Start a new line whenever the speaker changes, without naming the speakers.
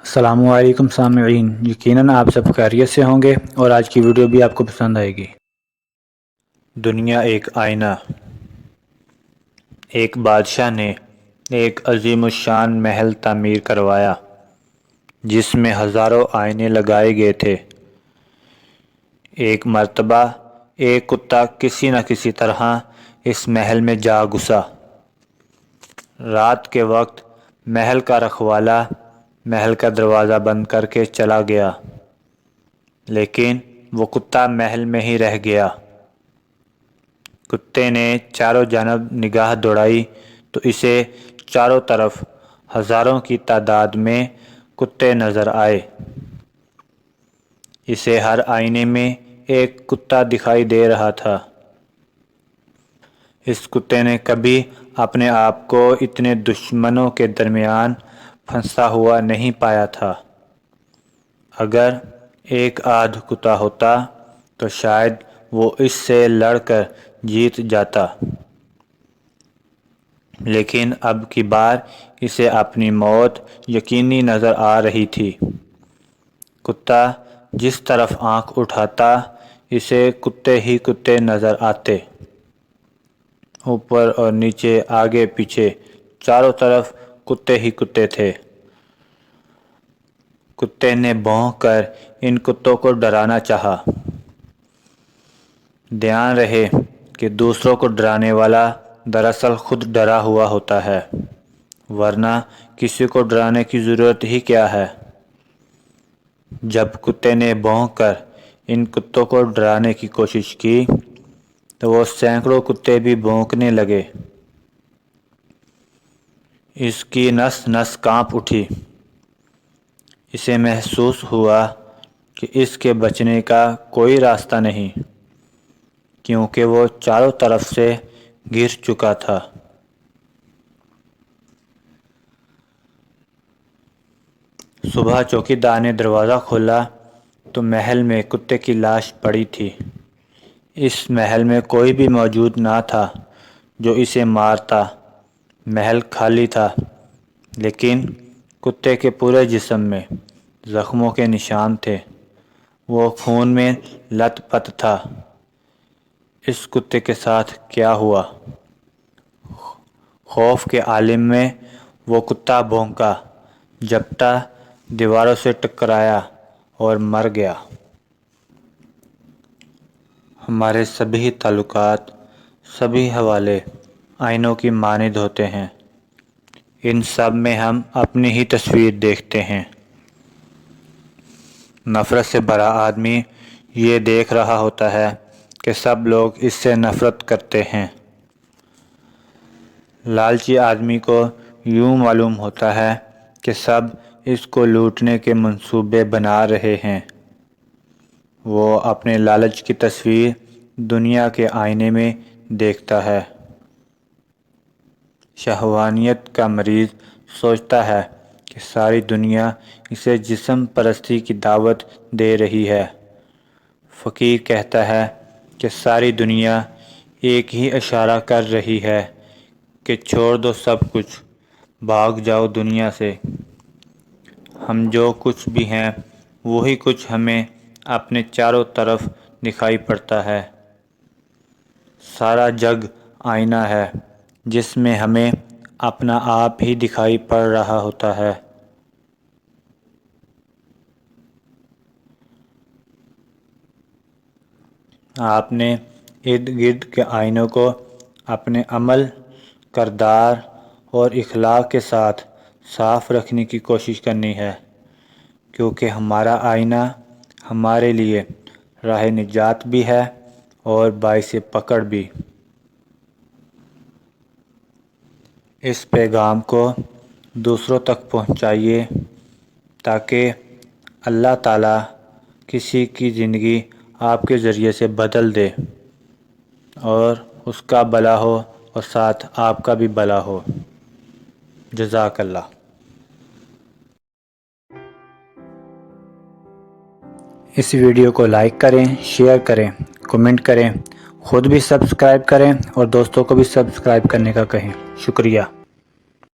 السلام علیکم سامعین، یقیناً آپ سب خیریت سے ہوں گے اور آج کی ویڈیو بھی آپ کو پسند آئے گی۔ دنیا ایک آئینہ۔ ایک بادشاہ نے ایک عظیم الشان محل تعمیر کروایا جس میں ہزاروں آئینے لگائے گئے تھے۔ ایک مرتبہ ایک کتا کسی نہ کسی طرح اس محل میں جا گھسا۔ رات کے وقت محل کا رکھوالا محل کا دروازہ بند کر کے چلا گیا، لیکن وہ کتا محل میں ہی رہ گیا۔ کتے نے چاروں جانب نگاہ دوڑائی تو اسے چاروں طرف ہزاروں کی تعداد میں کتے نظر آئے۔ اسے ہر آئینے میں ایک کتا دکھائی دے رہا تھا۔ اس کتے نے کبھی اپنے آپ کو اتنے دشمنوں کے درمیان پھنسا ہوا نہیں پایا تھا۔ اگر ایک آدھ کتا ہوتا تو شاید وہ اس سے لڑ کر جیت جاتا، لیکن اب کی بار اسے اپنی موت یقینی نظر آ رہی تھی۔ کتا جس طرف آنکھ اٹھاتا اسے کتے ہی کتے نظر آتے۔ اوپر اور نیچے، آگے پیچھے، چاروں طرف کتے ہی کتے تھے۔ کتے نے بھونک کر ان کتوں کو ڈرانا چاہا۔ دھیان رہے کہ دوسروں کو ڈرانے والا دراصل خود ڈرا ہوا ہوتا ہے، ورنہ کسی کو ڈرانے کی ضرورت ہی کیا ہے۔ جب کتے نے بھونک کر ان کتوں کو ڈرانے کی کوشش کی تو وہ سینکڑوں کتے بھی بھونکنے لگے۔ اس کی نس نس کانپ اٹھی۔ اسے محسوس ہوا کہ اس کے بچنے کا کوئی راستہ نہیں، کیونکہ وہ چاروں طرف سے گھر چکا تھا۔ صبح چوکیدار نے دروازہ کھولا تو محل میں کتے کی لاش پڑی تھی۔ اس محل میں کوئی بھی موجود نہ تھا جو اسے مارتا۔ محل خالی تھا، لیکن کتے کے پورے جسم میں زخموں کے نشان تھے۔ وہ خون میں لت پت تھا۔ اس کتے کے ساتھ کیا ہوا؟ خوف کے عالم میں وہ کتا بھونکا، جھپٹا، دیواروں سے ٹکرایا اور مر گیا۔ ہمارے سبھی تعلقات، سبھی حوالے آئینوں کی مانند ہوتے ہیں۔ ان سب میں ہم اپنی ہی تصویر دیکھتے ہیں۔ نفرت سے بھرا آدمی یہ دیکھ رہا ہوتا ہے کہ سب لوگ اس سے نفرت کرتے ہیں۔ لالچی آدمی کو یوں معلوم ہوتا ہے کہ سب اس کو لوٹنے کے منصوبے بنا رہے ہیں۔ وہ اپنے لالچ کی تصویر دنیا کے آئینے میں دیکھتا ہے۔ شہوانیت کا مریض سوچتا ہے کہ ساری دنیا اسے جسم پرستی کی دعوت دے رہی ہے۔ فقیر کہتا ہے کہ ساری دنیا ایک ہی اشارہ کر رہی ہے کہ چھوڑ دو سب کچھ، بھاگ جاؤ دنیا سے۔ ہم جو کچھ بھی ہیں وہی کچھ ہمیں اپنے چاروں طرف دکھائی پڑتا ہے۔ سارا جگ آئینہ ہے جس میں ہمیں اپنا آپ ہی دکھائی پڑ رہا ہوتا ہے۔ آپ نے ارد گرد کے آئینوں کو اپنے عمل، کردار اور اخلاق کے ساتھ صاف رکھنے کی کوشش کرنی ہے، کیونکہ ہمارا آئینہ ہمارے لیے راہ نجات بھی ہے اور باعث پکڑ بھی۔ اس پیغام کو دوسروں تک پہنچائیے تاکہ اللہ تعالیٰ کسی کی زندگی آپ کے ذریعے سے بدل دے اور اس کا بھلا ہو اور ساتھ آپ کا بھی بھلا ہو۔ جزاک اللہ۔ اس ویڈیو کو لائک کریں، شیئر کریں، کمنٹ کریں، خود بھی سبسکرائب کریں اور دوستوں کو بھی سبسکرائب کرنے کا کہیں۔ شکریہ۔